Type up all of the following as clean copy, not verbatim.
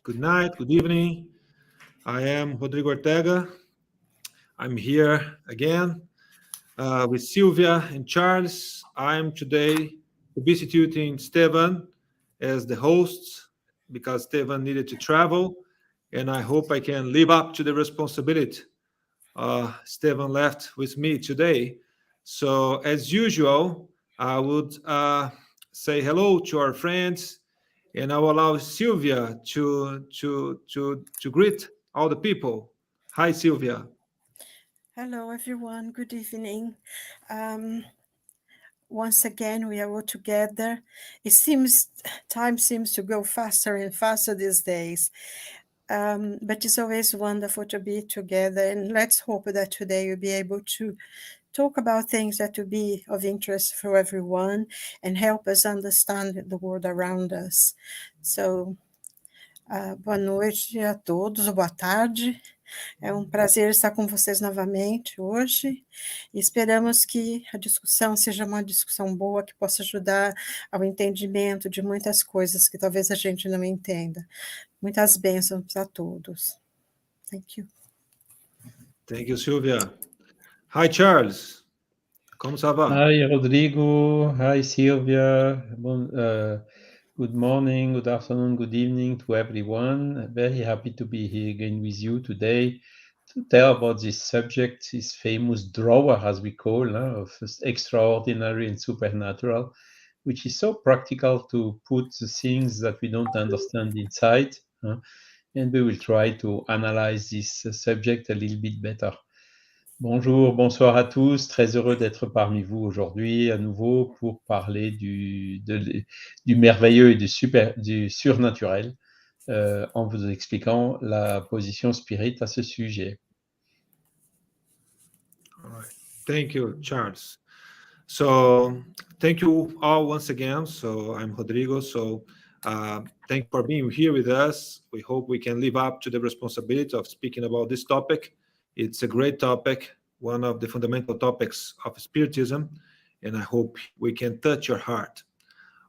good night, good evening. I am Rodrigo Ortega. I'm here again with Silvia and Charles. I'm today substituting Stevan as the host because Stevan needed to travel, and I hope I can live up to the responsibility. Stevan left with me today. So, as usual, I would say hello to our friends, and I will allow Silvia to greet all the people. Hi, Silvia. Hello, everyone. Good evening. Once again, we are all together. It seems time seems to go faster and faster these days. But it's always wonderful to be together. And let's hope that today we'll be able to talk about things that will be of interest for everyone and help us understand the world around us. So, boa noite a todos, boa tarde. É um prazer estar com vocês novamente hoje. E esperamos que a discussão seja uma discussão boa, que possa ajudar ao entendimento de muitas coisas que talvez a gente não entenda. Muitas bênçãos a todos. Thank you. Thank you, Silvia. Hi, Charles. Como ça va? Hi, Rodrigo. Hi, Silvia. Good morning, good afternoon, good evening to everyone. Very happy to be here again with you today to tell about this subject, this famous drawer, as we call, of extraordinary and supernatural, which is so practical to put the things that we don't understand inside. And we will try to analyze this subject a little bit better. Bonjour, bonsoir à tous. Très heureux d'être parmi vous aujourd'hui à nouveau pour parler du merveilleux et du surnaturel en vous expliquant la position spirit à ce sujet. All right. Thank you, Charles. So, thank you all once again. So, I'm Rodrigo. So, thank you for being here with us. We hope we can live up to the responsibility of speaking about this topic. It's a great topic, one of the fundamental topics of Spiritism, and I hope we can touch your heart.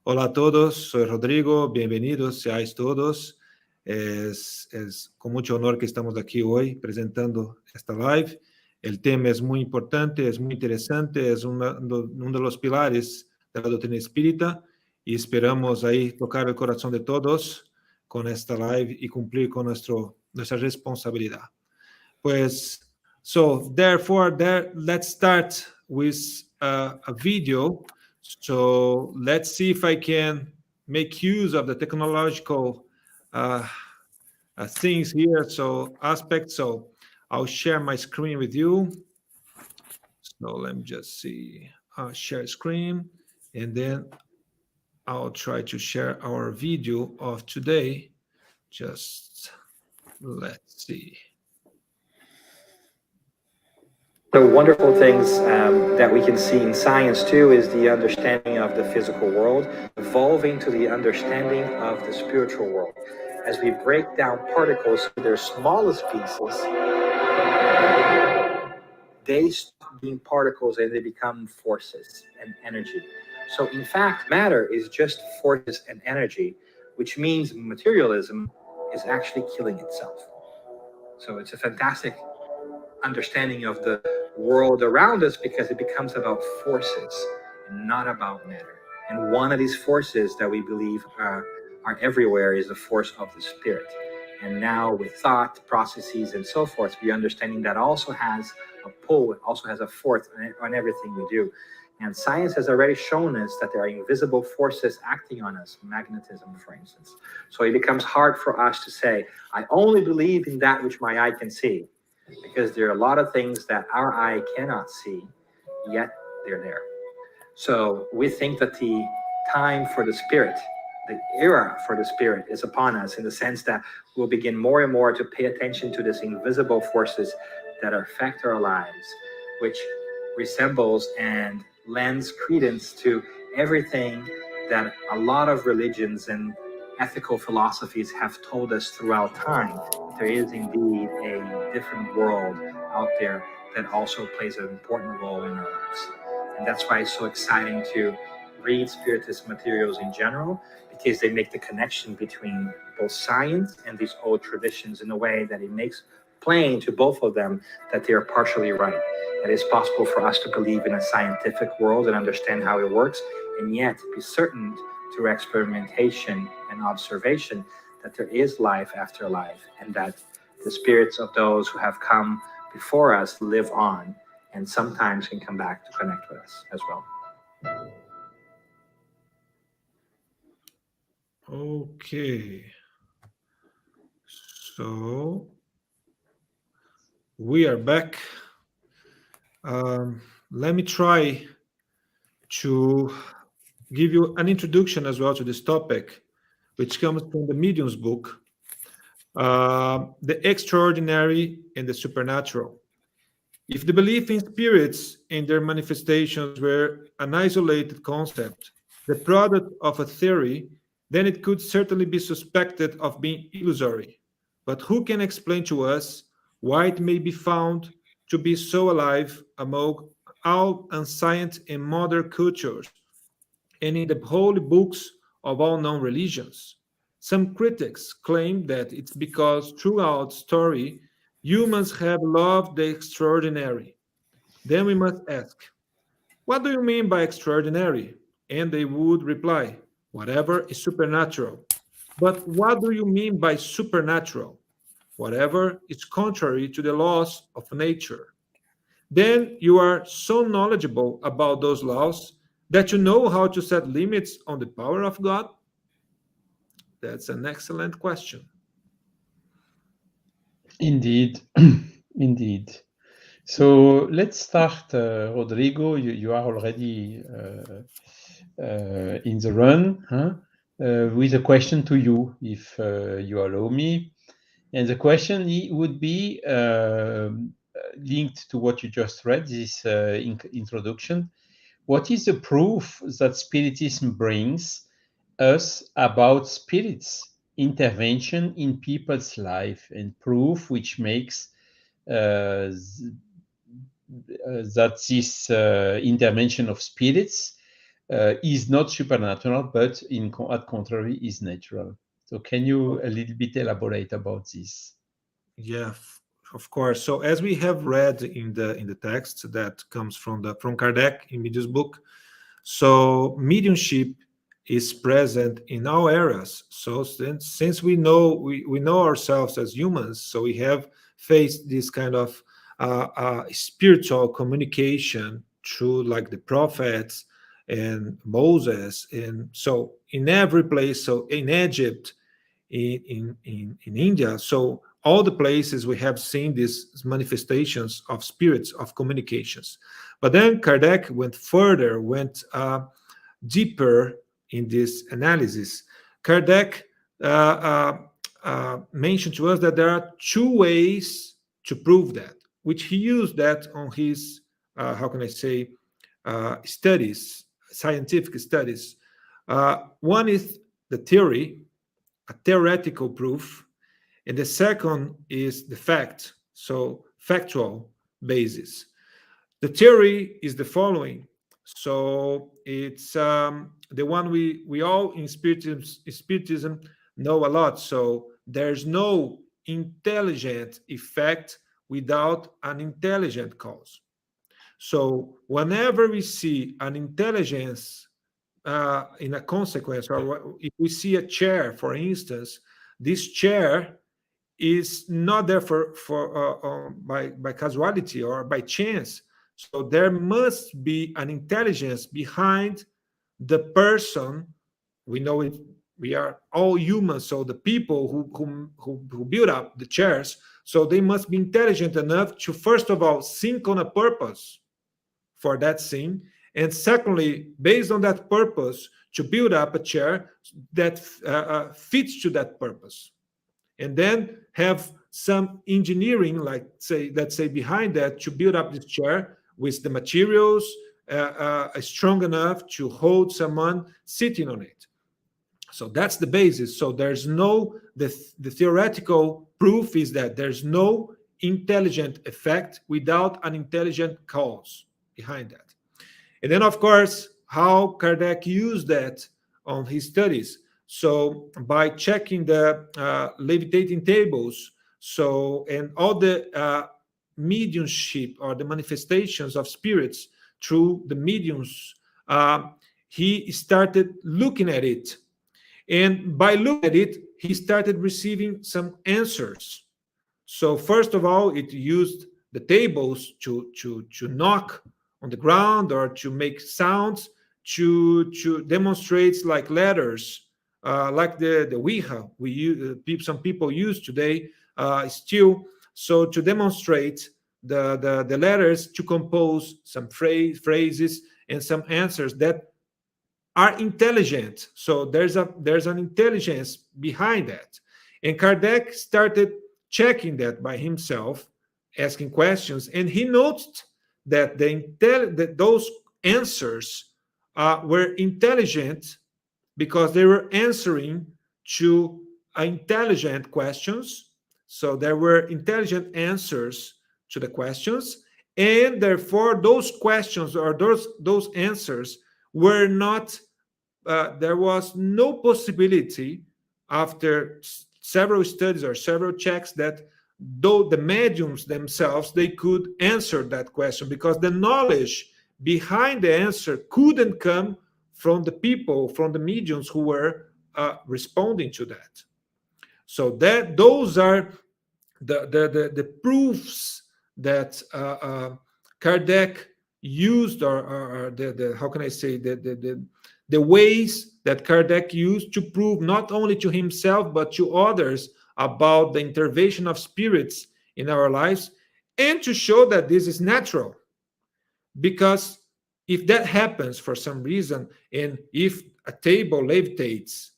Hola a todos, soy Rodrigo, bienvenidos seáis todos. Es con mucho honor que estamos aquí hoy presentando esta live. El tema es muy importante, es muy interesante, es uno de los pilares de la doctrina espírita y esperamos ahí tocar el corazón de todos con esta live y cumplir con nuestra responsabilidad. Pues, so therefore, let's start with a video. So let's see if I can make use of the technological things here. So aspects. So I'll share my screen with you. So let me just see. I'll share screen, and then I'll try to share our video of today. Just let's see. The wonderful things that we can see in science too is the understanding of the physical world evolving to the understanding of the spiritual world. As we break down particles to their smallest pieces, they stop being particles and they become forces and energy. So in fact, matter is just forces and energy, which means materialism is actually killing itself. So it's a fantastic understanding of the world around us because it becomes about forces and not about matter. And one of these forces that we believe are everywhere is the force of the spirit. And now with thought, processes, and so forth, we're understanding that also has a pull, it also has a force on everything we do. And science has already shown us that there are invisible forces acting on us, magnetism, for instance. So it becomes hard for us to say, I only believe in that which my eye can see, because there are a lot of things that our eye cannot see, yet they're there. So we think that the time for the spirit, the era for the spirit is upon us, in the sense that we'll begin more and more to pay attention to these invisible forces that affect our lives, which resembles and lends credence to everything that a lot of religions and ethical philosophies have told us throughout time. There is indeed a different world out there that also plays an important role in our lives. And that's why it's so exciting to read Spiritist materials in general, because they make the connection between both science and these old traditions in a way that it makes plain to both of them that they are partially right. It is possible for us to believe in a scientific world and understand how it works, and yet be certain through experimentation and observation that there is life after life, and that the spirits of those who have come before us live on, and sometimes can come back to connect with us as well. Okay. So we are back. Let me try to give you an introduction as well to this topic, which comes from the Medium's book, The Extraordinary and the Supernatural. If the belief in spirits and their manifestations were an isolated concept, the product of a theory, then it could certainly be suspected of being illusory. But who can explain to us why it may be found to be so alive among all ancient and modern cultures and in the holy books of all known religions? Some critics claim that it's because throughout story, humans have loved the extraordinary. Then we must ask, what do you mean by extraordinary? And they would reply, whatever is supernatural. But what do you mean by supernatural? Whatever is contrary to the laws of nature. Then you are so knowledgeable about those laws that you know how to set limits on the power of God? That's an excellent question. Indeed, indeed. So let's start, Rodrigo. You are already in the run, huh? With a question to you, if you allow me. And the question would be linked to what you just read, this introduction. What is the proof that Spiritism brings us about spirits intervention in people's life, and proof which makes that this intervention of spirits is not supernatural, but at contrary is natural? So can you a little bit elaborate about this? Yeah, of course. So as we have read in the text that comes from Kardec in Medium's book, so mediumship is present in all areas. So since we know ourselves as humans, so we have faced this kind of spiritual communication through like the prophets and Moses, and so in every place, so in Egypt, in India, so all the places we have seen these manifestations of spirits, of communications. But then Kardec went further, went deeper in this analysis. Kardec mentioned to us that there are two ways to prove that, which he used that on his, how can I say, studies, scientific studies. One is the theory, a theoretical proof, and the second is the fact, so factual basis. The theory is the following. So it's the one we all in spiritism know a lot. So there's no intelligent effect without an intelligent cause. So whenever we see an intelligence in a consequence, or if we see a chair, for instance, this chair is not there by casuality or by chance. So there must be an intelligence behind the person. We know it. We are all humans. So the people who build up the chairs, so they must be intelligent enough to first of all think on a purpose for that scene, and secondly, based on that purpose, to build up a chair that fits to that purpose. And then have some engineering, like let's say behind that, to build up this chair with the materials strong enough to hold someone sitting on it. So that's the basis. So there's no, the theoretical proof is that there's no intelligent effect without an intelligent cause behind that. And then, of course, how Kardec used that on his studies. So by checking the levitating tables, so and all the mediumship or the manifestations of spirits through the mediums, he started looking at it. And by looking at it, he started receiving some answers. So first of all, it used the tables to knock on the ground or to make sounds, to demonstrate like letters, like the Ouija we use, some people use today still. So to demonstrate the letters, to compose some phrases and some answers that are intelligent. So there's an intelligence behind that. And Kardec started checking that by himself, asking questions, and he noticed that that those answers were intelligent because they were answering to intelligent questions. So there were intelligent answers to the questions, and therefore those questions or those answers were not there was no possibility after several studies or several checks that though the mediums themselves they could answer that question, because the knowledge behind the answer couldn't come from the people, from the mediums who were responding to that. So that those are the proofs that Kardec used, or the how can I say, the ways that Kardec used to prove not only to himself but to others about the intervention of spirits in our lives, and to show that this is natural. Because if that happens for some reason, and if a table levitates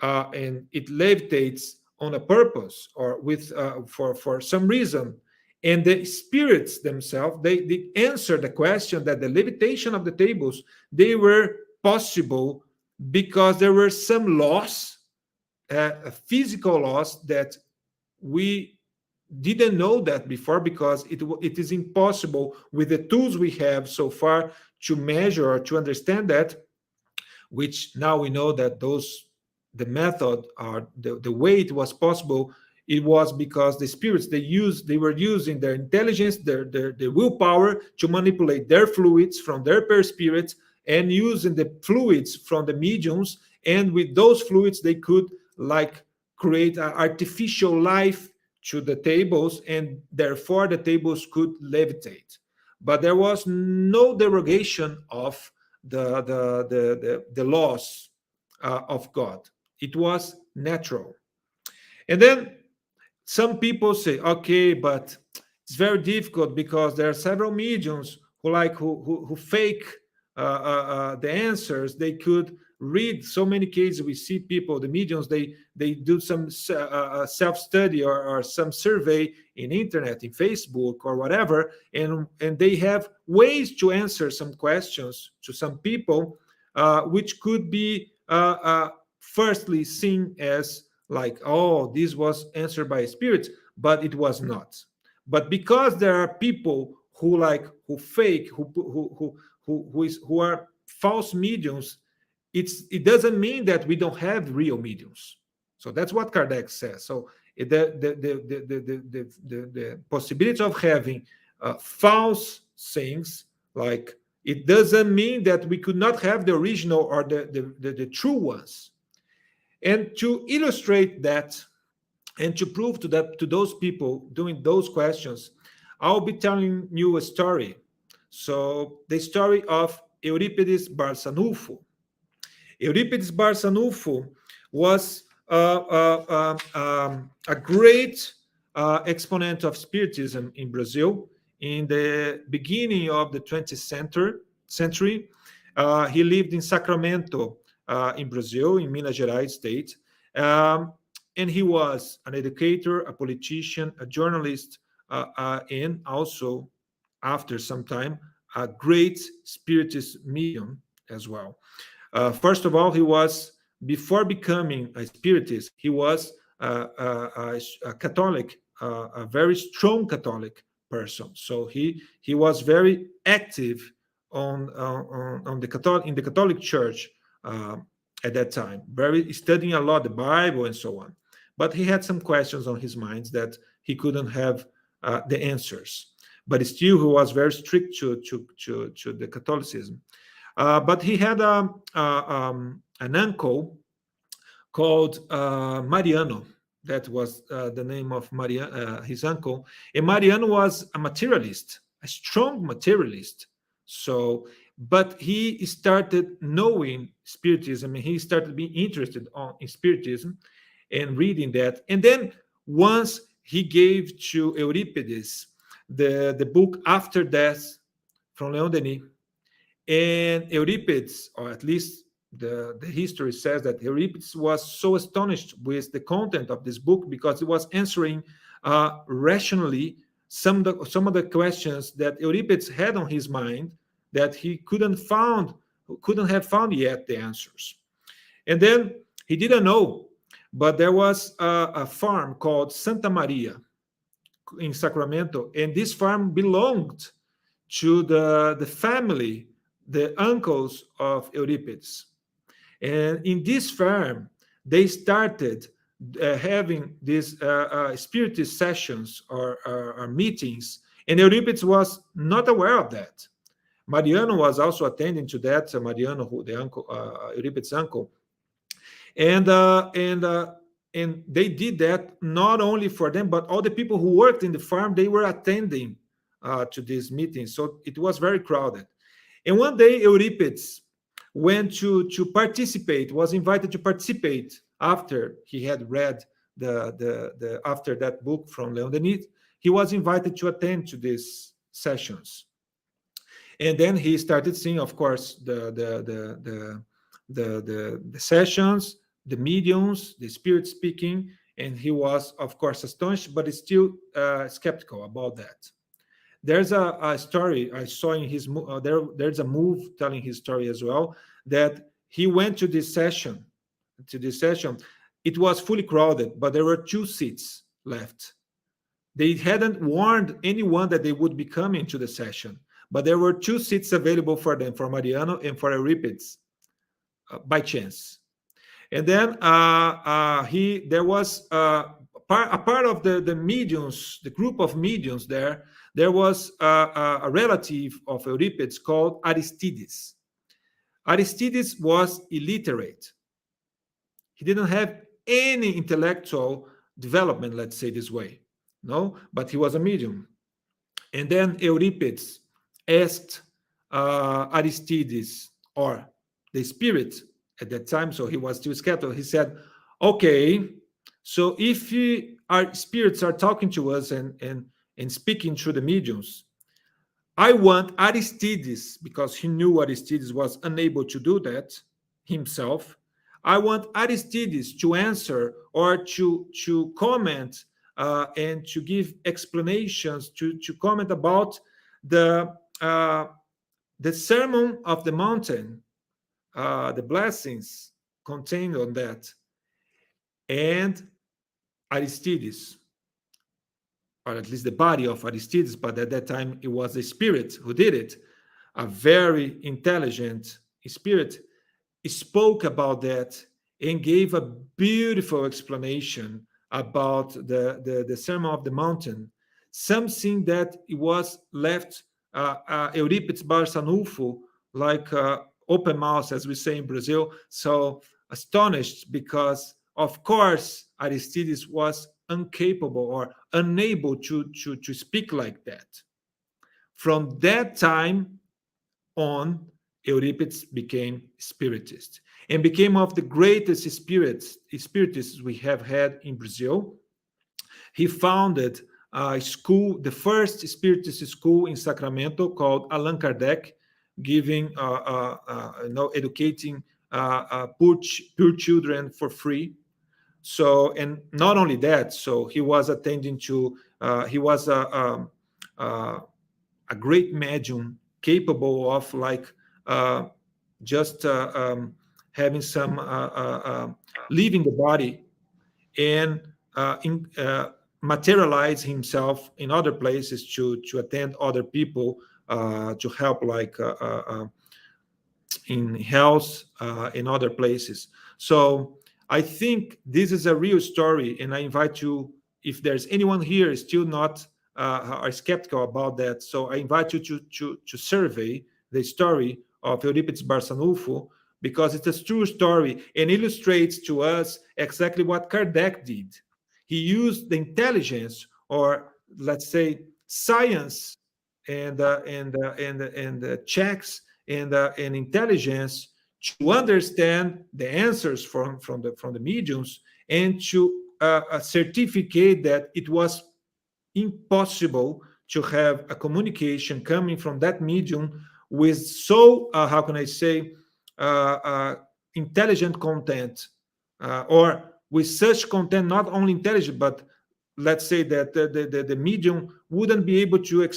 and it levitates on a purpose or with for some reason, and the spirits themselves they answer the question that the levitation of the tables they were possible because there were some laws, physical laws that we didn't know that before, because it is impossible with the tools we have so far to measure or to understand that, which now we know that the method or the way it was possible, it was because the spirits they were using their intelligence, their willpower to manipulate their fluids from their perispirits, and using the fluids from the mediums, and with those fluids they could like create an artificial life to the tables, and therefore the tables could levitate. But there was no derogation of the laws of God. It was natural. And then some people say, okay, but it's very difficult because there are several mediums who fake the answers. They could read so many cases. We see people, the mediums, they do some self-study or some survey in internet, in Facebook or whatever, and they have ways to answer some questions to some people, which could be firstly seen as like, oh, this was answered by spirits, but it was not. But because there are people who fake, who are false mediums, it doesn't mean that we don't have real mediums. So that's what Kardec says. So the possibility of having false things, like, it doesn't mean that we could not have the original or the true ones. And to illustrate that, and to prove to those people doing those questions, I'll be telling you a story. So the story of Euripides Barçanufo. Euripides Barçanufo was a great exponent of Spiritism in Brazil in the beginning of the 20th century. He lived in Sacramento, in Brazil, in Minas Gerais state. And he was an educator, a politician, a journalist, and also, after some time, a great spiritist medium as well. First of all, before becoming a spiritist, he was a Catholic, a very strong Catholic person. So he was very active in the Catholic Church at that time, very studying a lot the Bible and so on. But he had some questions on his mind that he couldn't have the answers. But still, he was very strict to the Catholicism. But he had an uncle called Mariano. That was the name of his uncle. And Mariano was a materialist, a strong materialist. So, but he started knowing Spiritism, and he started being interested in Spiritism and reading that. And then once he gave to Euripides the book After Death from Leon Denis, and Euripides, or at least the history says that Euripides was so astonished with the content of this book because it was answering rationally some of the questions that Euripides had on his mind that he couldn't have found yet the answers. And then he didn't know, but there was a farm called Santa Maria in Sacramento, and this farm belonged to the family, the uncles of Euripides. And in this farm, they started having these spiritist sessions or meetings, and Euripides was not aware of that. Mariano was also attending to that. Mariano, the uncle, Euripides' uncle, and they did that not only for them, but all the people who worked in the farm. They were attending to these meetings, so it was very crowded. And one day, Euripides went to participate, was invited to participate after he had read the after that book from Leon Denis. He was invited to attend to these sessions, and then he started seeing, of course, the sessions, the mediums, the spirit speaking, and he was, of course, astonished, but still skeptical about that. There's a story I saw in his there's a move telling his story as well, that he went to this session. It was fully crowded, but there were 2 seats left. They hadn't warned anyone that they would be coming to the session, but there were 2 seats available for them, for Mariano and for Euripides, by chance. And then there was a part of the mediums, the group of mediums there. There was a relative of Euripides called Aristides. Aristides was illiterate. He didn't have any intellectual development, let's say this way, no, but he was a medium. And then Euripides asked Aristides, or the spirit at that time, so he was still skeptical. He said, okay, so if our spirits are talking to us and speaking through the mediums, I want Aristides, because he knew Aristides was unable to do that himself. I want Aristides to answer or to comment and to give explanations, to comment about the Sermon of the Mountain, the blessings contained on that. And Aristides, or at least the body of Aristides, but at that time it was the spirit who did it, a very intelligent spirit, spoke about that and gave a beautiful explanation about the Sermon of the Mountain, something that it was left Euripides Barçanufo like open mouth, as we say in Brazil, so astonished, because of course Aristides was incapable or unable to speak like that. From that time on, Euripides became Spiritist and became one of the greatest Spiritists we have had in Brazil. He founded a school, the first Spiritist school in Sacramento, called Allan Kardec, giving, educating poor children for free. So, and not only that, so he was attending to, he was a great medium, capable of just having some, leaving the body and materialize himself in other places to attend other people, to help in health, in other places. So I think this is a real story, and I invite you, if there's anyone here still not are skeptical about that, so I invite you to survey the story of Euripides Barçanufo, because it's a true story and illustrates to us exactly what Kardec did. He used the intelligence, or let's say science, and checks and intelligence to understand the answers from the mediums, and to certificate that it was impossible to have a communication coming from that medium with so how can I say intelligent content, or with such content not only intelligent, but let's say that the medium wouldn't be able to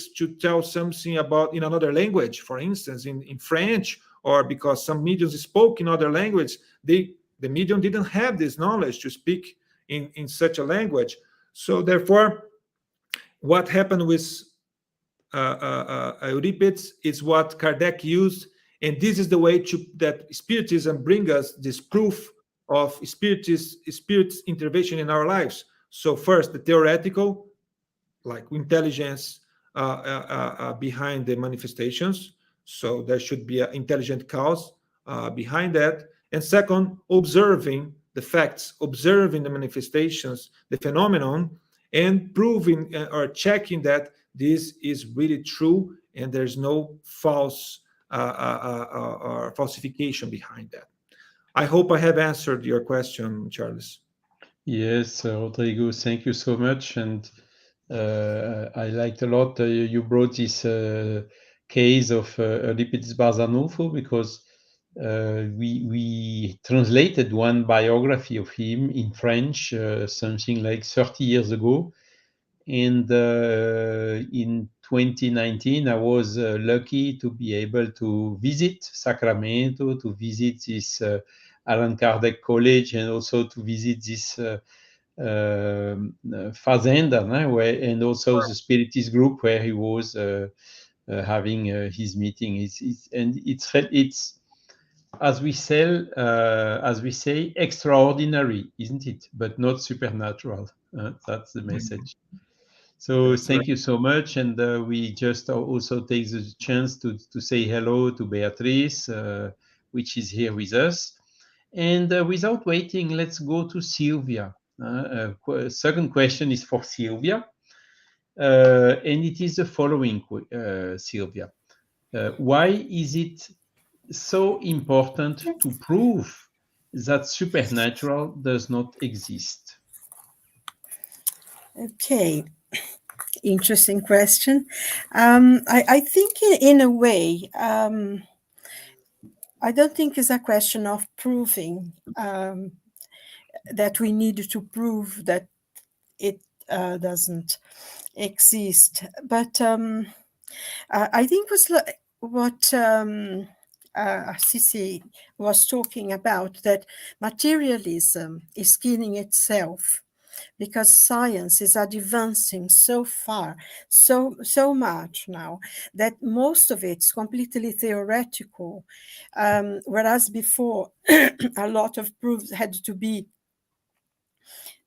tell something about in another language, for instance in French, or because some mediums spoke in other language, the medium didn't have this knowledge to speak in such a language. So therefore, what happened with Euripides is what Kardec used, and this is the way that Spiritism bring us this proof of Spirit's intervention in our lives. So first, the theoretical, like intelligence behind the manifestations. So there should be an intelligent cause behind that. And second, observing the facts, observing the manifestations, the phenomenon, and proving or checking that this is really true and there's no false or falsification behind that. I hope I have answered your question, Charles. Yes, Rodrigo, thank you so much. And I liked a lot you brought this case of Euripides Barçanufo, because we translated one biography of him in French something like 30 years ago. And in 2019, I was lucky to be able to visit Sacramento, to visit this Allan Kardec College, and also to visit this Fazenda, and also the Spiritist group where he was having his meeting. It's as we say, extraordinary, isn't it? But not supernatural. That's the message. So That's thank right. you so much, and we just also take the chance to say hello to Beatrice, which is here with us. And without waiting, let's go to Silvia. Second question is for Silvia, and it is the following, Silvia. Why is it so important to prove that supernatural does not exist? Okay, interesting question. I think in a way, I don't think it's a question of proving that we need to prove that it doesn't exist. But I think was what Sisi was talking about, that materialism is killing itself, because science is advancing so far, so much now, that most of it's completely theoretical, whereas before a lot of proofs had to be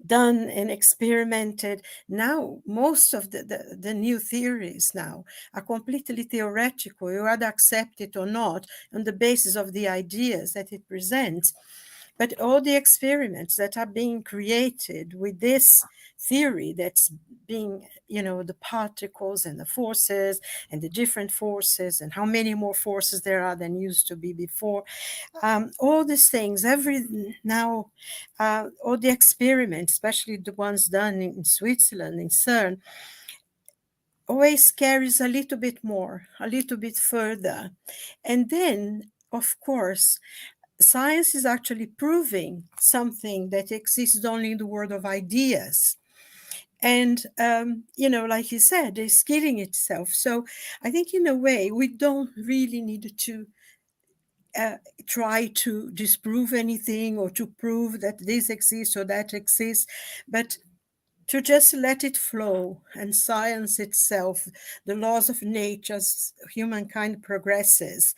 done and experimented. Now most of the new theories now are completely theoretical. You either accept it or not on the basis of the ideas that it presents. But all the experiments that are being created with this theory that's being, the particles and the forces and the different forces and how many more forces there are than used to be before, all these things, all the experiments, especially the ones done in Switzerland, in CERN, always carries a little bit more, a little bit further. And then, of course, science is actually proving something that exists only in the world of ideas. And, like you said, it's killing itself. So I think in a way, we don't really need to try to disprove anything or to prove that this exists or that exists, but to just let it flow. And science itself, the laws of nature, humankind progresses.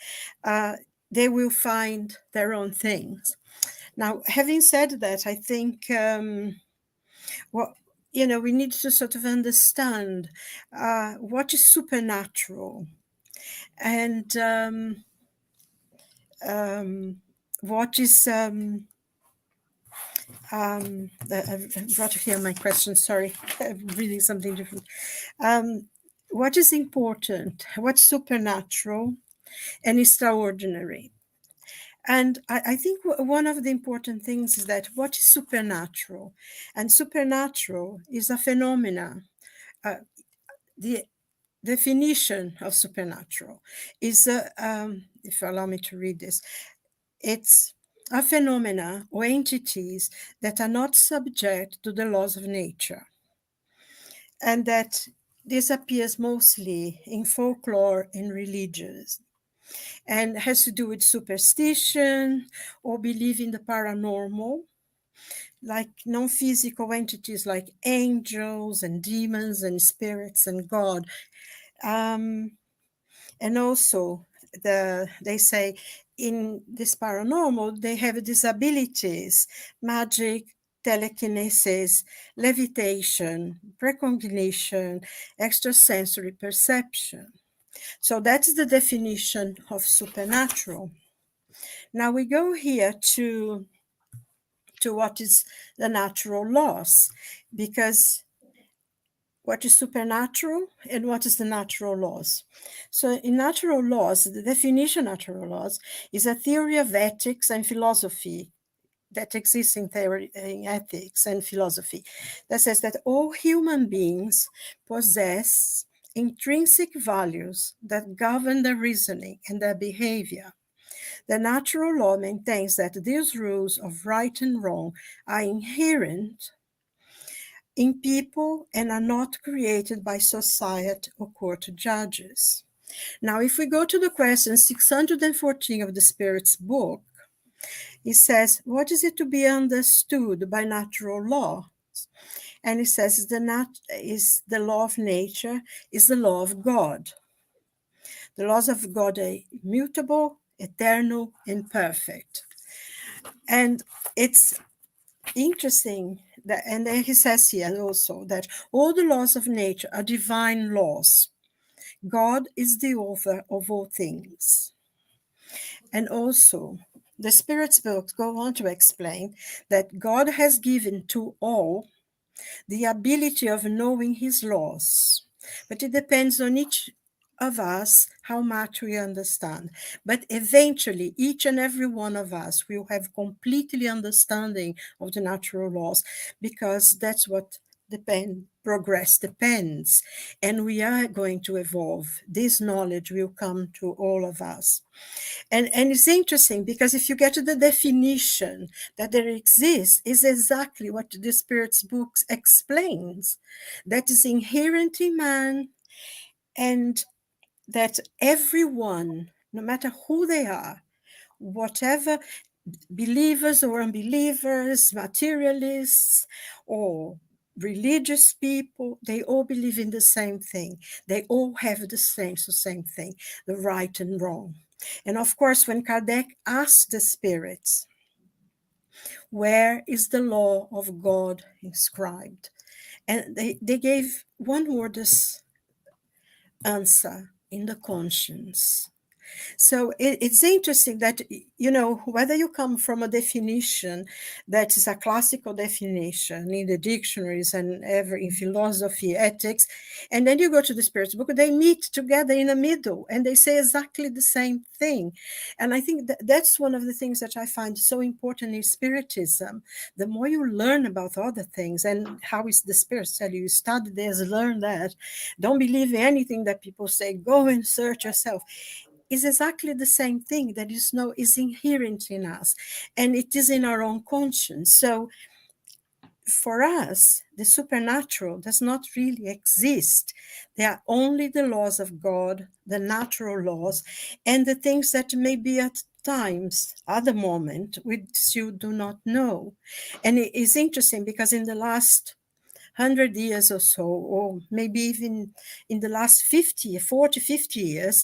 they will find their own things. Now, having said that, I think we need to sort of understand what is supernatural and what is I've brought here my question. Sorry, I'm reading something different. What is important? What's supernatural and extraordinary? And I think one of the important things is that what is supernatural? And supernatural is a phenomena. The definition of supernatural is, if you allow me to read this, it's a phenomena or entities that are not subject to the laws of nature, and that this appears mostly in folklore and religions, and has to do with superstition or belief in the paranormal, like non-physical entities like angels and demons and spirits and God. And also, they say in this paranormal, they have disabilities, magic, telekinesis, levitation, precognition, extrasensory perception. So that's the definition of supernatural. Now we go here to what is the natural laws, because what is supernatural and what is the natural laws. So in natural laws, the definition of natural laws is a theory of ethics and philosophy that exists in theory, in ethics and philosophy, that says that all human beings possess intrinsic values that govern their reasoning and their behavior. The natural law maintains that these rules of right and wrong are inherent in people and are not created by society or court judges. Now, if we go to the question 614 of the Spirit's book, it says, what is it to be understood by natural law? And it says is the law of nature, is the law of God. The laws of God are immutable, eternal, and perfect. And it's interesting that, and then he says here also that all the laws of nature are divine laws. God is the author of all things. And also, the Spirit's books go on to explain that God has given to all the ability of knowing his laws, but it depends on each of us how much we understand. But eventually, each and every one of us will have completely understanding of the natural laws, because that's what progress depends. And we are going to evolve. This knowledge will come to all of us. And it's interesting because if you get to the definition that there exists, is exactly what the Spirit's books explains, that is inherent in man, and that everyone, no matter who they are, whatever, believers or unbelievers, materialists or religious people, they all believe in the same thing. They all have the same thing, the right and wrong. And of course, when Kardec asked the spirits, where is the law of God inscribed? And they gave one word answer: in the conscience. So it's interesting that, whether you come from a definition that is a classical definition in the dictionaries and in philosophy, ethics, and then you go to the Spirit's book, they meet together in the middle and they say exactly the same thing. And I think that's one of the things that I find so important in Spiritism. The more you learn about other things, and how is the Spirit tell you study this, learn that, don't believe anything that people say, go and search yourself, is exactly the same thing that is inherent in us, and it is in our own conscience. So for us, the supernatural does not really exist. There are only the laws of God, the natural laws, and the things that maybe at times, at the moment, we still do not know. And it is interesting because in the last 100 years or so, or maybe even in the last 40, 50 years,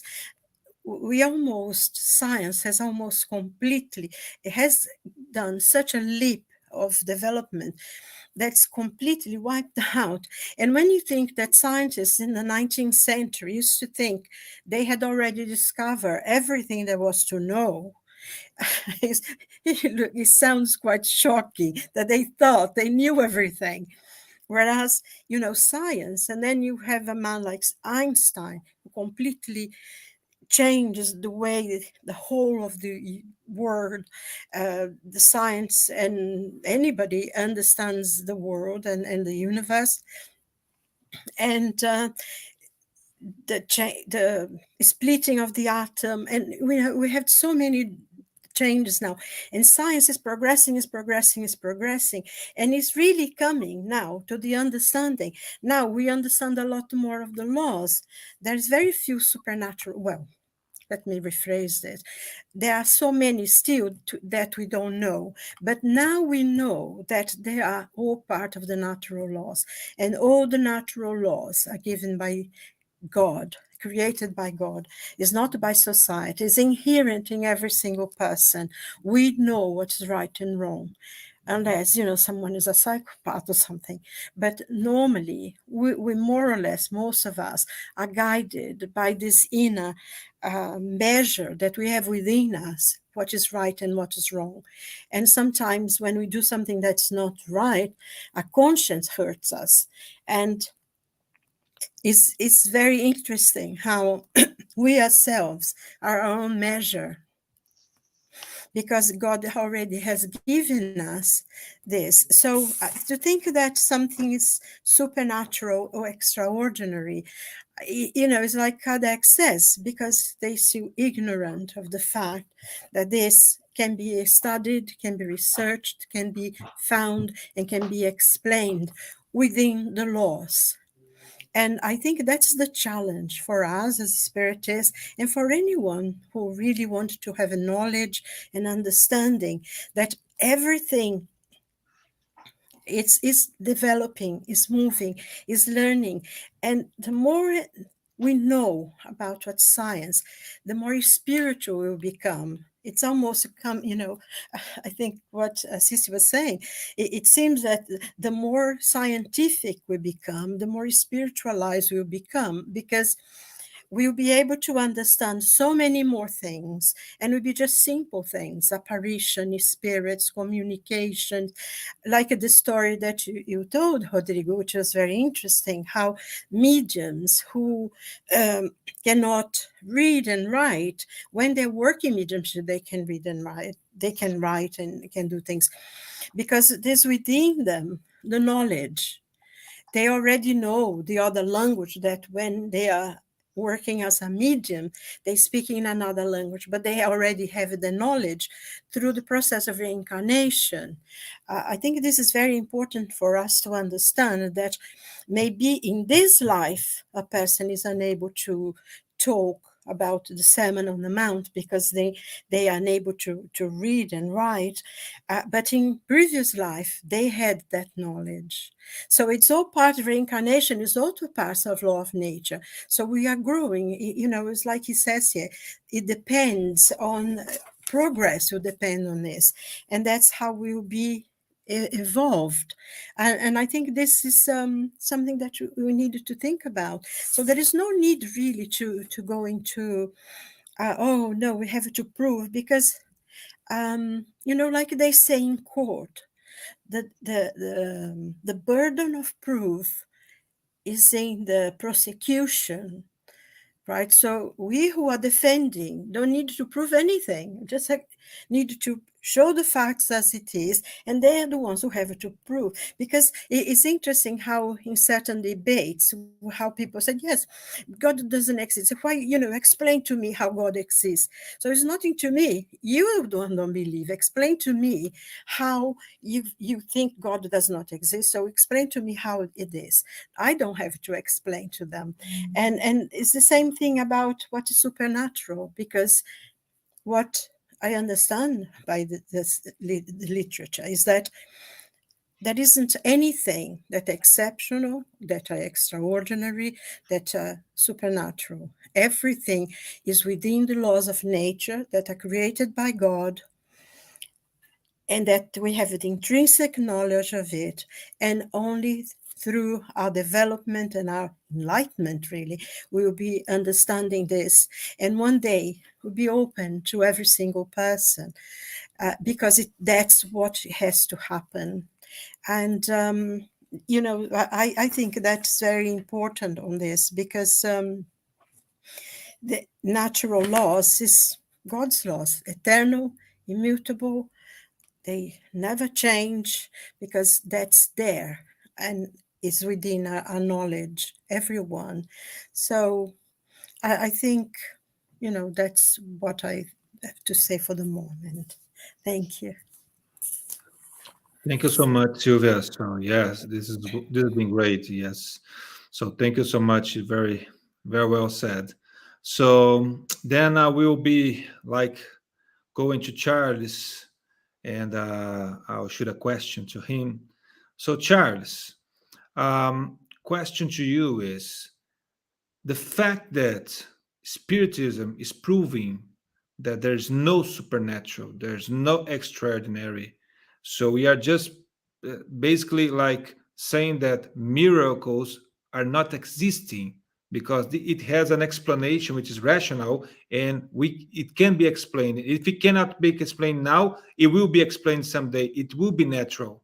science has almost completely, it has done such a leap of development that's completely wiped out. And when you think that scientists in the 19th century used to think they had already discovered everything there was to know, it sounds quite shocking that they thought they knew everything. Whereas, science, and then you have a man like Einstein who completely changes the way the whole of the world, the science, and anybody understands the world and the universe. And the splitting of the atom, and we have so many changes now, and science is progressing, and it's really coming now to the understanding. Now we understand a lot more of the laws. There's very few supernatural, well, let me rephrase this. There are so many still that we don't know, but now we know that they are all part of the natural laws, and all the natural laws are given by God, created by God, is not by society, is inherent in every single person. We know what's right and wrong, unless, someone is a psychopath or something. But normally, we more or less, most of us, are guided by this inner measure that we have within us, what is right and what is wrong. And sometimes when we do something that's not right, our conscience hurts us. And it's very interesting how we ourselves are our own measure, because God already has given us this. So to think that something is supernatural or extraordinary, it's like Kardec says, because they still ignorant of the fact that this can be studied, can be researched, can be found, and can be explained within the laws. And I think that's the challenge for us as spiritists, and for anyone who really wants to have a knowledge and understanding that everything is developing, is moving, is learning. And the more we know about what science, the more spiritual we'll become. It's almost come, I think what Sissy was saying, it seems that the more scientific we become, the more spiritualized we'll become, because we'll be able to understand so many more things, and will be just simple things, apparition, spirits, communication, like the story that you told, Rodrigo, which was very interesting, how mediums who cannot read and write, when they're working mediumship, they can read and write, they can write and can do things, because there's within them the knowledge. They already know the other language, that when they are working as a medium, they speak in another language, but they already have the knowledge through the process of reincarnation. I think this is very important for us to understand, that maybe in this life, a person is unable to talk about the Sermon on the Mount because they are unable to read and write, but in previous life, they had that knowledge. So it's all part of reincarnation, is also part of law of nature. So we are growing, it's like he says here, it depends on progress, will depend on this. And that's how we'll be evolved. And I think this is something that we need to think about. So there is no need really to go into, oh no, we have to prove, because, like they say in court, the burden of proof is in the prosecution, right? So we who are defending don't need to prove anything, just need to show the facts as it is, and they are the ones who have to prove. Because it's interesting how in certain debates, how people said, yes, God doesn't exist. So why, explain to me how God exists. So it's nothing to me. You don't believe. Explain to me how you think God does not exist. So explain to me how it is. I don't have to explain to them. And it's the same thing about what is supernatural, because what I understand by the literature is that there isn't anything that exceptional, that are extraordinary, that are supernatural. Everything is within the laws of nature that are created by God, and that we have the intrinsic knowledge of it, and only through our development and our enlightenment, really, we will be understanding this, and one day we'll be open to every single person, because that's what has to happen. And I think that's very important on this, because the natural laws is God's laws, eternal, immutable. They never change, because that's there and is within our knowledge, everyone. So I think, that's what I have to say for the moment. Thank you. Thank you so much, Silvia. So yes, this has been great. Yes. So thank you so much. Very, very well said. So then I will be like going to Charles, and I'll shoot a question to him. So Charles, question to you is, the fact that Spiritism is proving that there's no supernatural, there's no extraordinary. So we are just basically like saying that miracles are not existing because it has an explanation which is rational, and it can be explained. If it cannot be explained now, it will be explained someday. It will be natural.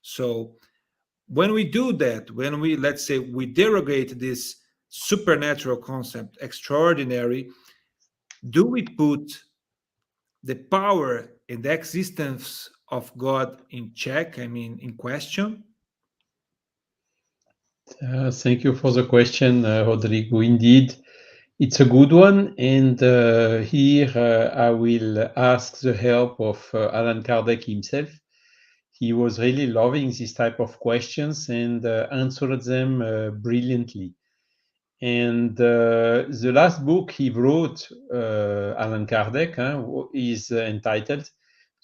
So when we do that, when we, let's say, we derogate this supernatural concept, extraordinary, do we put the power and the existence of God in check, I mean, in question? Thank you for the question, Rodrigo. Indeed, it's a good one. And here I will ask the help of Allan Kardec himself. He was really loving this type of questions and answered them brilliantly. And the last book he wrote, Allan Kardec, is entitled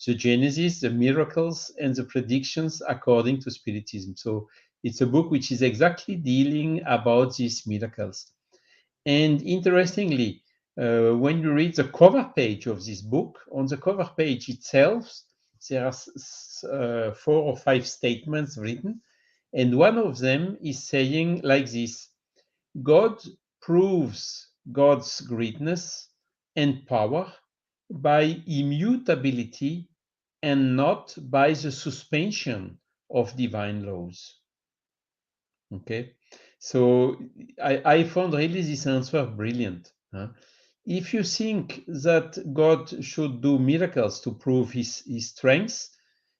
The Genesis, the Miracles, and the Predictions According to Spiritism. So it's a book which is exactly dealing about these miracles. And interestingly, when you read the cover page of this book, on the cover page itself, there are 4 or 5 statements written. And one of them is saying like this: God proves God's greatness and power by immutability and not by the suspension of divine laws. Okay, so I found really this answer brilliant. If you think that God should do miracles to prove his strength,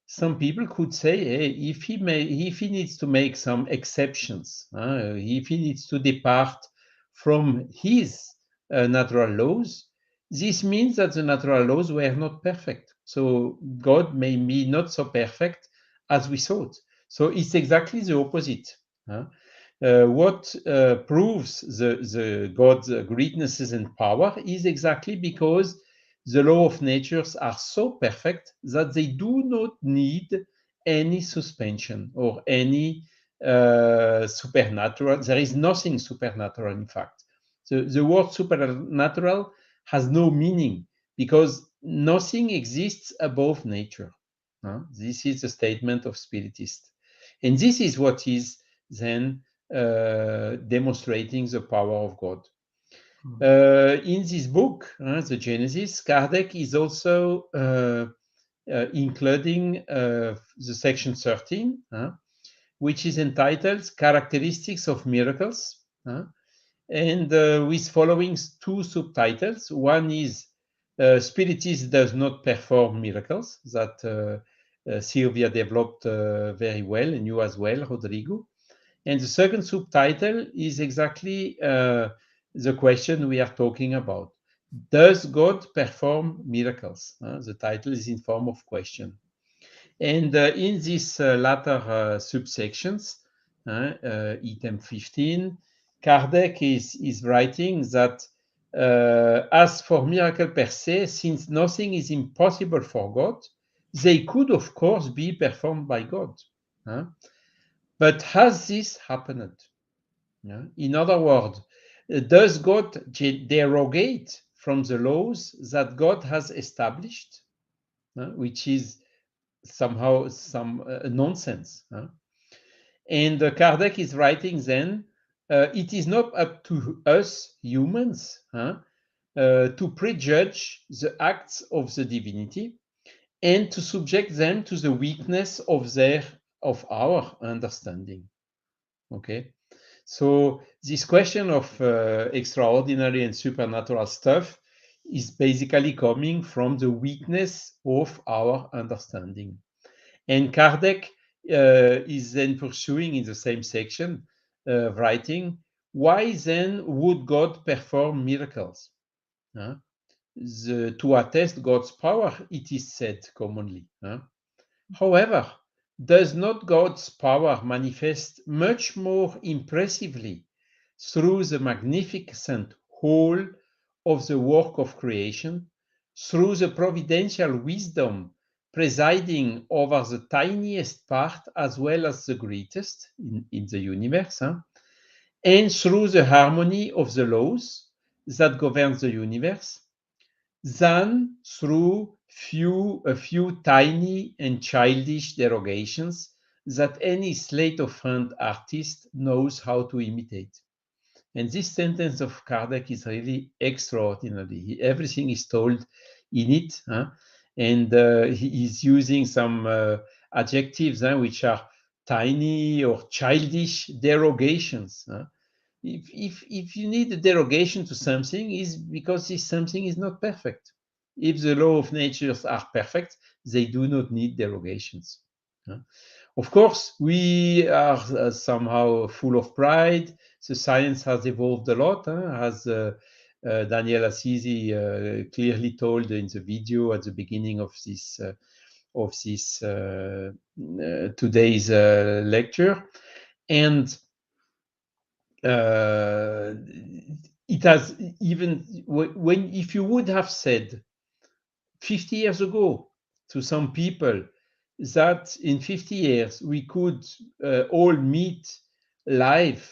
some people could say, hey, if he needs to make some exceptions, if he needs to depart from his natural laws, this means that the natural laws were not perfect. So God may be not so perfect as we thought. So it's exactly the opposite. What proves the God's greatnesses and power is exactly because the law of natures are so perfect that they do not need any suspension or any supernatural. There is nothing supernatural, in fact. The word supernatural has no meaning because nothing exists above nature. This is the statement of Spiritists. And this is what is then demonstrating the power of God. In this book, The Genesis, Kardec is also including the section 13, which is entitled Characteristics of Miracles, and with following 2 subtitles. One is Spiritism does not perform miracles, that Silvia developed very well, and you as well, Rodrigo. And the second subtitle is exactly the question we are talking about. Does God perform miracles? The title is in form of question. And in these latter subsections, item 15, Kardec is writing that as for miracle per se, since nothing is impossible for God, they could, of course, be performed by God. But has this happened? In other words, does God derogate from the laws that God has established, which is somehow some nonsense? And Kardec is writing then, it is not up to us humans to prejudge the acts of the divinity and to subject them to the weakness of our understanding. Okay, so this question of extraordinary and supernatural stuff is basically coming from the weakness of our understanding. And Kardec is then pursuing in the same section, writing, why then would God perform miracles? To attest God's power, it is said commonly. However, does not God's power manifest much more impressively through the magnificent whole of the work of creation, through the providential wisdom presiding over the tiniest part as well as the greatest in the universe, and through the harmony of the laws that govern the universe, than through a few tiny and childish derogations that any sleight-of-hand artist knows how to imitate. And this sentence of Kardec is really extraordinary. Everything is told in it, and he is using some adjectives which are tiny or childish derogations. If you need a derogation to something, is because this something is not perfect. If the law of nature are perfect, they do not need derogations. Of course, we are somehow full of pride. The science has evolved a lot, as Daniel Assisi clearly told in the video at the beginning of this today's lecture. And it has even if you would have said 50 years ago to some people that in 50 years we could all meet live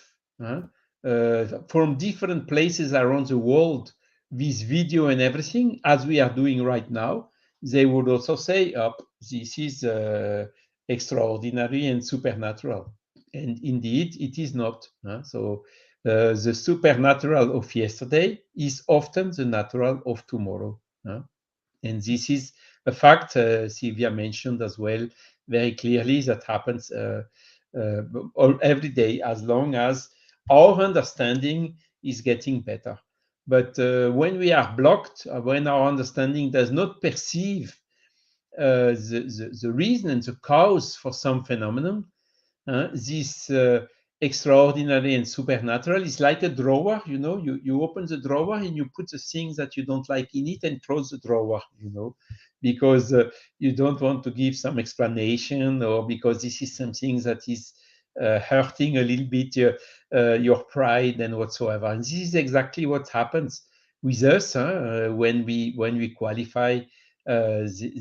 from different places around the world with video and everything, as we are doing right now, they would also say, this is extraordinary and supernatural. And indeed, it is not. So the supernatural of yesterday is often the natural of tomorrow. And this is a fact Silvia mentioned as well very clearly, that happens every day, as long as our understanding is getting better. But when we are blocked, when our understanding does not perceive the reason and the cause for some phenomenon, this extraordinary and supernatural is like a drawer. You open the drawer and you put the things that you don't like in it and close the drawer, because you don't want to give some explanation, or because this is something that is hurting a little bit your pride and whatsoever. And this is exactly what happens with us when we qualify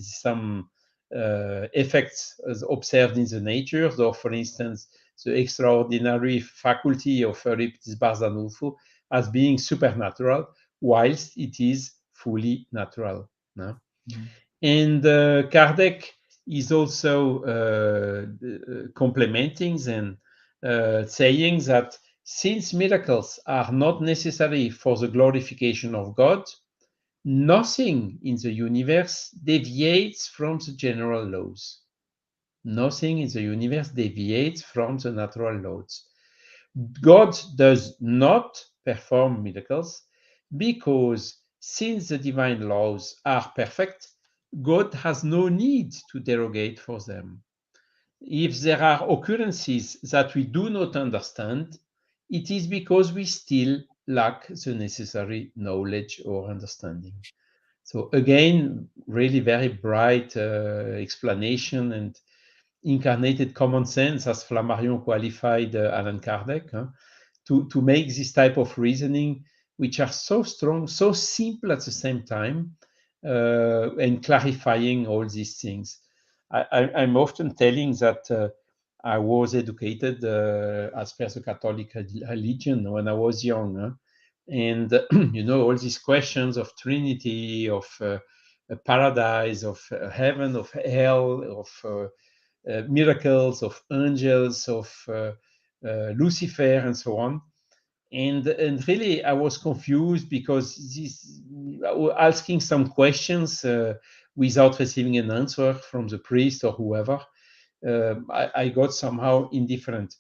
some effects as observed in the nature. So, for instance, the extraordinary faculty of Euryptes Barzanulfo as being supernatural, whilst it is fully natural. And Kardec is also complementing and saying that since miracles are not necessary for the glorification of God, nothing in the universe deviates from the general laws. Nothing in the universe deviates from the natural laws. God does not perform miracles because, since the divine laws are perfect, God has no need to derogate for them. If there are occurrences that we do not understand, it is because we still lack the necessary knowledge or understanding. So again, really very bright explanation and incarnated common sense, as Flammarion qualified Allan Kardec, to make this type of reasoning, which are so strong, so simple at the same time, and clarifying all these things. I'm often telling that I was educated as per the Catholic religion when I was young. And, all these questions of Trinity, of a paradise, of heaven, of hell, of miracles, of angels, of Lucifer, and so on. And really, I was confused because asking some questions without receiving an answer from the priest or whoever, I got somehow indifferent.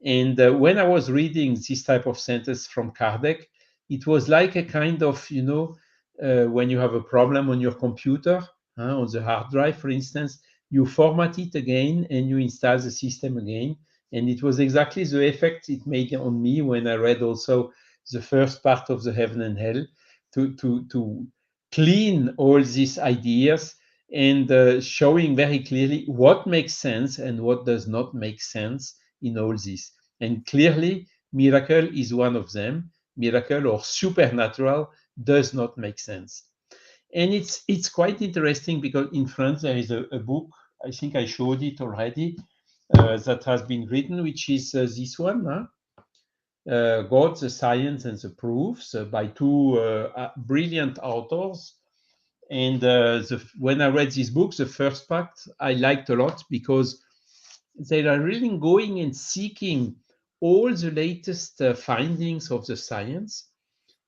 And when I was reading this type of sentence from Kardec, it was like a kind of, when you have a problem on your computer, on the hard drive, for instance, you format it again and you install the system again. And it was exactly the effect it made on me when I read also the first part of the Heaven and Hell, to clean all these ideas and showing very clearly what makes sense and what does not make sense in all this. And clearly, miracle is one of them. Miracle or supernatural does not make sense. And it's quite interesting because in France there is a book, I think I showed it already, that has been written, which is this one, God, the Science and the Proofs, by two brilliant authors. And when I read this book, the first part, I liked a lot because they are really going and seeking all the latest findings of the science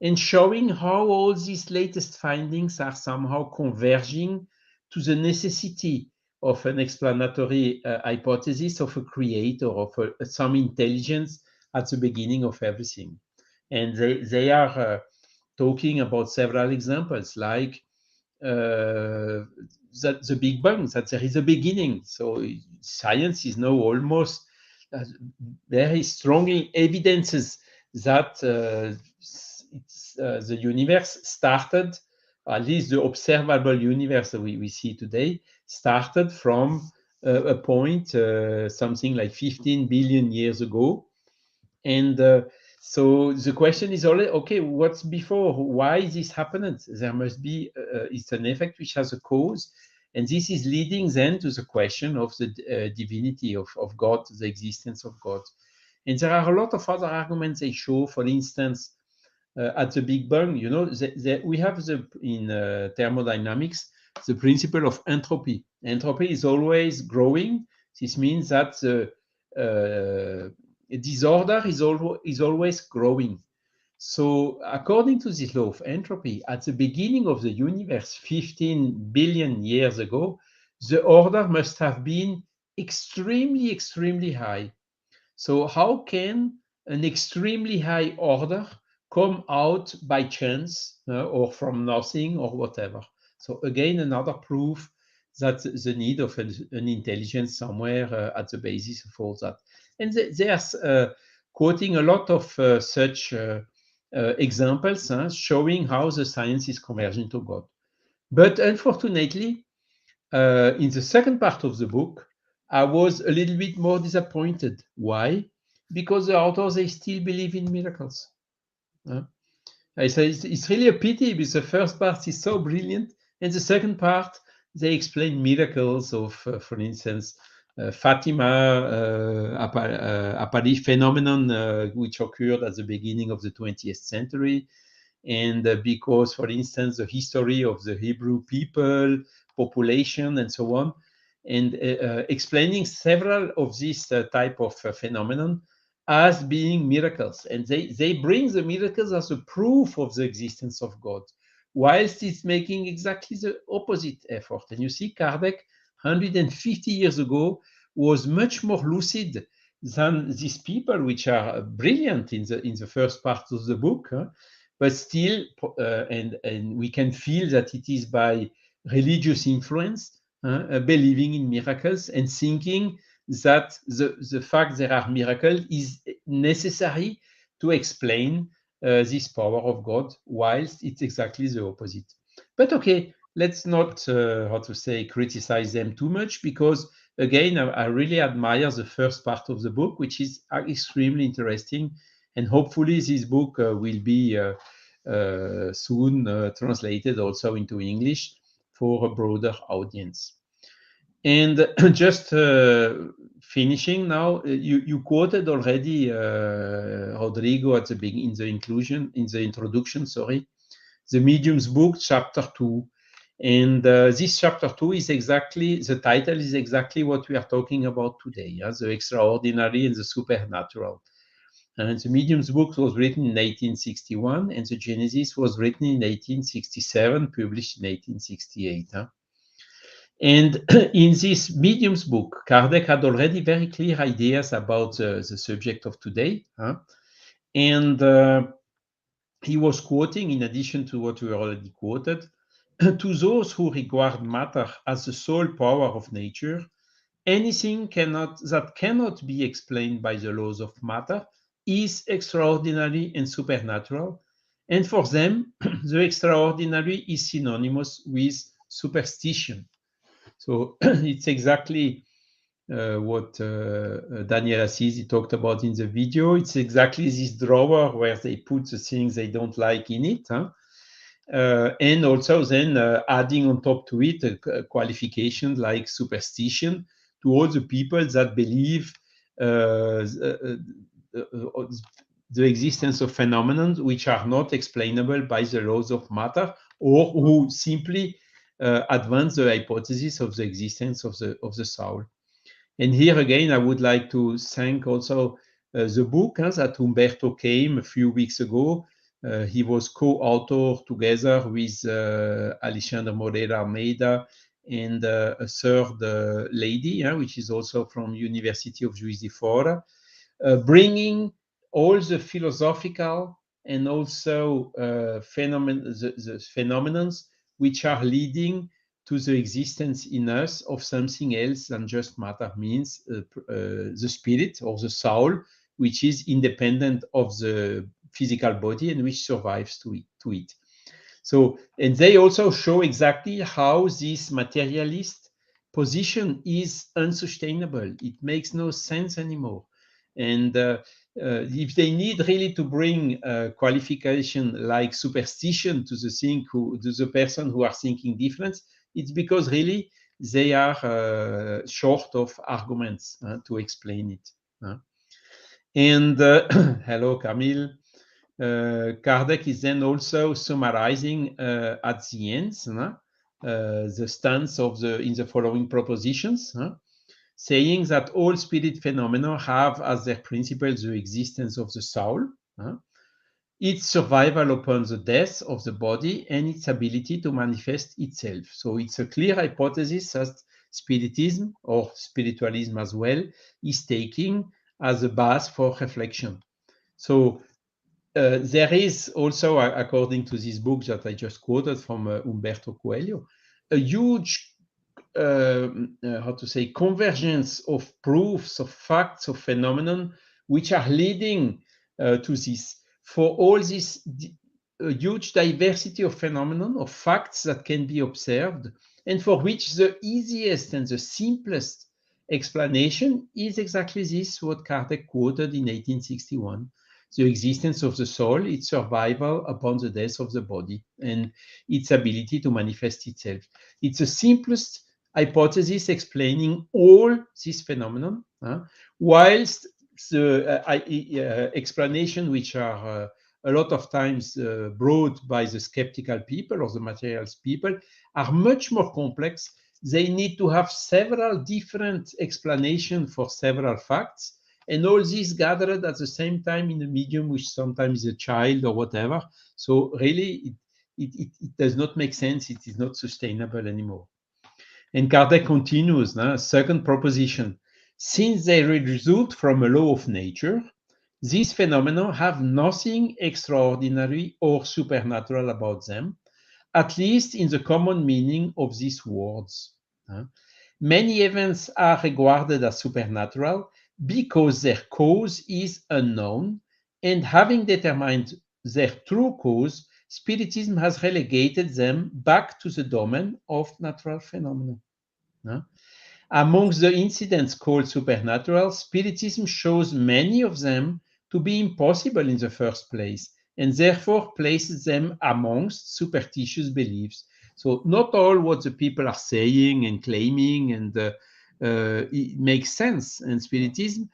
and showing how all these latest findings are somehow converging to the necessity of an explanatory hypothesis of a creator, of some intelligence at the beginning of everything. And they are talking about several examples, like that the Big Bang, that there is a beginning. So science is now almost very strongly evidences that the universe started, at least the observable universe that we see today, started from a point, something like 15 billion years ago. And so the question is already, okay, what's before? Why this happened? There must be, it's an effect which has a cause. And this is leading then to the question of the divinity of God, the existence of God. And there are a lot of other arguments they show. For instance, at the Big Bang, we have in thermodynamics, the principle of entropy. Entropy is always growing. This means that disorder is always growing. So according to this law of entropy, at the beginning of the universe, 15 billion years ago, the order must have been extremely, extremely high. So how can an extremely high order come out by chance or from nothing or whatever? So again, another proof that the need of an intelligence somewhere at the basis of all that. And they are quoting a lot of such examples showing how the science is converging to God. But unfortunately, in the second part of the book, I was a little bit more disappointed. Why? Because the authors, they still believe in miracles. I say it's really a pity because the first part is so brilliant, and the second part, they explain miracles of, for instance, Fatima phenomenon, which occurred at the beginning of the 20th century. And because, for instance, the history of the Hebrew people, population, and so on, and explaining several of these type of phenomenon as being miracles. And they bring the miracles as a proof of the existence of God, whilst it's making exactly the opposite effort. And you see, Kardec, 150 years ago, was much more lucid than these people, which are brilliant in the first part of the book, but still, and we can feel that it is by religious influence, believing in miracles and thinking that the fact there are miracles is necessary to explain this power of God, whilst it's exactly the opposite. But okay, let's not, how to say, criticize them too much, because again, I really admire the first part of the book, which is extremely interesting. And hopefully this book will be soon translated also into English for a broader audience. And just finishing now, you quoted already Rodrigo at the beginning in the introduction, sorry, the Medium's book, chapter 2. And this chapter 2 is exactly, the title is exactly what we are talking about today, the extraordinary and the supernatural. And the Medium's book was written in 1861, and the Genesis was written in 1867, published in 1868. And in this Medium's book, Kardec had already very clear ideas about the subject of today. And he was quoting, in addition to what we already quoted, to those who regard matter as the sole power of nature, anything that cannot be explained by the laws of matter is extraordinary and supernatural. And for them, the extraordinary is synonymous with superstition. So it's exactly what Daniel Assisi talked about in the video. It's exactly this drawer where they put the things they don't like in it. And also then adding on top to it a qualification like superstition to all the people that believe the existence of phenomena which are not explainable by the laws of matter, or who simply advance the hypothesis of the existence of the soul. And here again, I would like to thank also the book that Umberto came a few weeks ago. He was co-author together with Alexandre Moreira Almeida and a third lady, which is also from University of Juiz de Fora, bringing all the philosophical and also the phenomena which are leading to the existence in us of something else than just matter, means the spirit or the soul, which is independent of the physical body and which survives to it. So, and they also show exactly how this materialist position is unsustainable. It makes no sense anymore. And if they need really to bring qualification like superstition to the person who are thinking different, it's because really they are short of arguments to explain it. And hello, Camille. Kardec is then also summarizing at the end the stance in the following propositions, saying that all spirit phenomena have as their principle the existence of the soul, its survival upon the death of the body, and its ability to manifest itself. So it's a clear hypothesis that Spiritism, or spiritualism as well, is taking as a base for reflection. So there is also, according to this book that I just quoted from Umberto Coelho, a huge convergence of proofs, of facts, of phenomenon, which are leading to this. For all this huge diversity of phenomenon, of facts that can be observed, and for which the easiest and the simplest explanation is exactly this, what Kardec quoted in 1861. The existence of the soul, its survival upon the death of the body, and its ability to manifest itself. It's the simplest hypothesis explaining all these phenomena, whilst the explanation which are a lot of times brought by the skeptical people or the materialist people are much more complex. They need to have several different explanations for several facts, and all this gathered at the same time in a medium which sometimes is a child or whatever. So really, it does not make sense. It is not sustainable anymore. And Kardec continues, second proposition. Since they result from a law of nature, these phenomena have nothing extraordinary or supernatural about them, at least in the common meaning of these words. Many events are regarded as supernatural because their cause is unknown, and having determined their true cause, Spiritism has relegated them back to the domain of natural phenomena. Amongst the incidents called supernatural, Spiritism shows many of them to be impossible in the first place, and therefore places them amongst superstitious beliefs. So not all what the people are saying and claiming and it makes sense. And Spiritism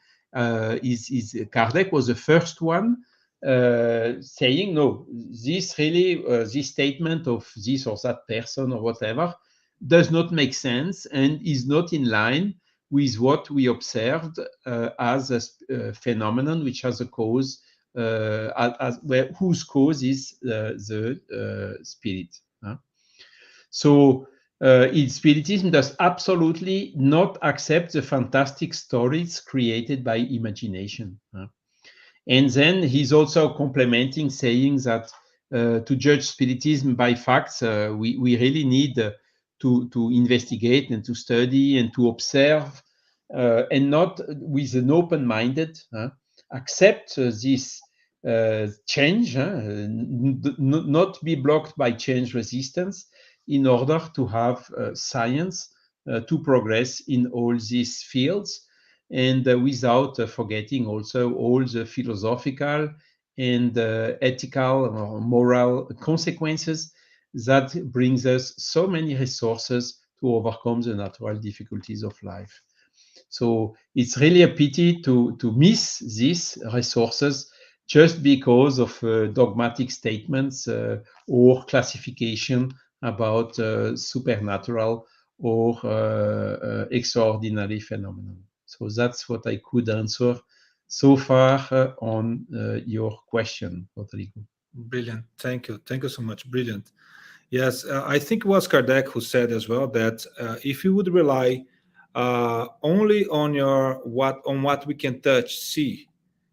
is Kardec was the first one saying no, this really this statement of this or that person or whatever does not make sense and is not in line with what we observed as a phenomenon which has a cause, whose cause is the spirit. So Spiritism does absolutely not accept the fantastic stories created by imagination. And then he's also complementing, saying that to judge Spiritism by facts, we really need to investigate and to study and to observe, and not with an open-minded, accept this change, not be blocked by change resistance, in order to have science to progress in all these fields, and without forgetting also all the philosophical and ethical or moral consequences that brings us so many resources to overcome the natural difficulties of life. So it's really a pity to miss these resources just because of dogmatic statements or classification about supernatural or extraordinary phenomena. So that's what I could answer so far on your question, Rodrigo. Brilliant. Thank you. Thank you so much. Brilliant. Yes, I think it was Kardec who said as well that if you would rely only on what we can touch, see,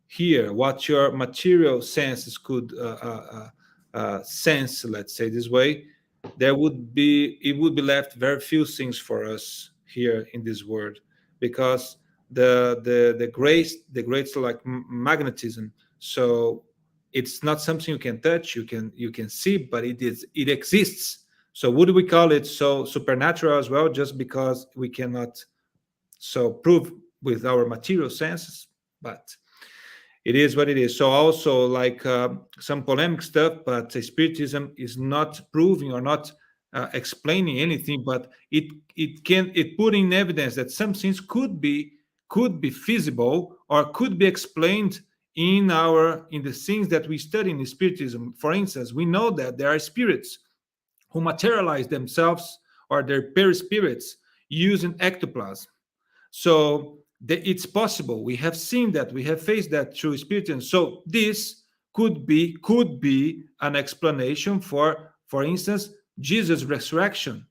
hear, what your material senses could sense, let's say this way, it would be left very few things for us here in this world, because the grace like magnetism. So it's not something you can touch, you can see, but it exists. So would we call it so supernatural as well, just because we cannot so prove with our material senses? But it is what it is. So also like some polemic stuff, but Spiritism is not proving or not explaining anything, but it put in evidence that some things could be feasible or could be explained in the things that we study in Spiritism. For instance, we know that there are spirits who materialize themselves or their perispirits using ectoplasm. So it's possible. We have seen that. We have faced that through Spiritism. So this could be an explanation for instance, Jesus' resurrection.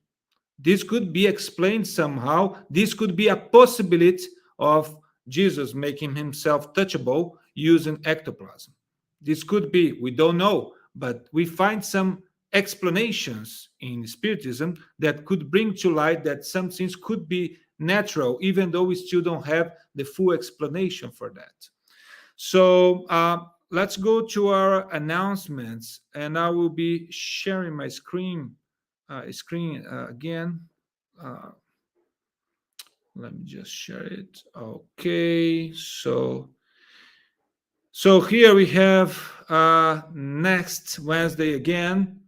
This could be explained somehow. This could be a possibility of Jesus making himself touchable using ectoplasm. This could be. We don't know, but we find some explanations in Spiritism that could bring to light that some things could be natural, even though we still don't have the full explanation for that. So let's go to our announcements, and I will be sharing my screen again. Let me just share it. Okay, so here we have next Wednesday again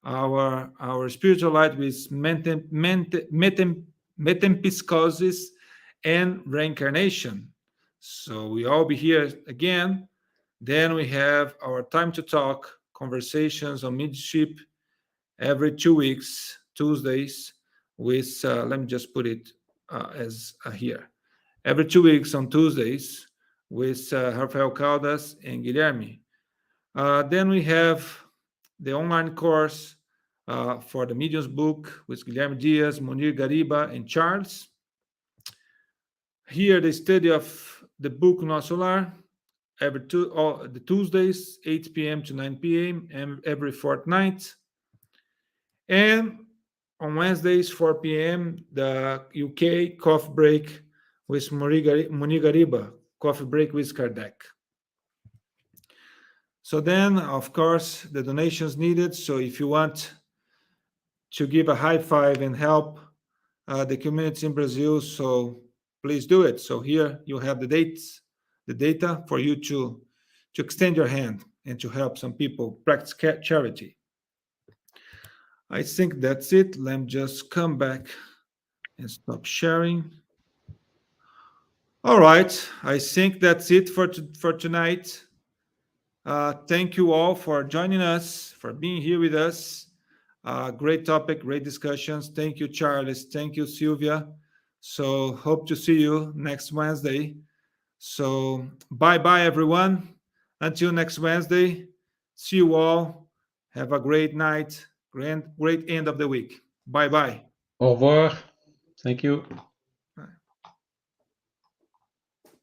our spiritual light with metempsychosis and reincarnation. So we all be here again. Then we have our time to talk conversations on midship every 2 weeks, Tuesdays, with let me just put it as here. Every 2 weeks on Tuesdays with Rafael Caldas and Guilherme. Then we have the online course for the Medium's book with Guilherme Dias, Munir Gariba, and Charles. Here, the study of the book Nosso Lar, the Tuesdays, 8 p.m. to 9 p.m., and every fortnight. And on Wednesdays, 4 p.m., the UK coffee break with Munir Gariba, coffee break with Kardec. So then, of course, the donations needed. So if you want to give a high five and help the community in Brazil, so please do it. So here you have the data for you to extend your hand and to help some people practice charity. I think that's it. Let me just come back and stop sharing. All right, I think that's it for tonight. Thank you all for joining us, for being here with us. Great topic, great discussions. Thank you, Charles. Thank you, Silvia. So hope to see you next Wednesday. So bye-bye, everyone. Until next Wednesday. See you all. Have a great night. Great end of the week. Bye-bye. Au revoir. Thank you.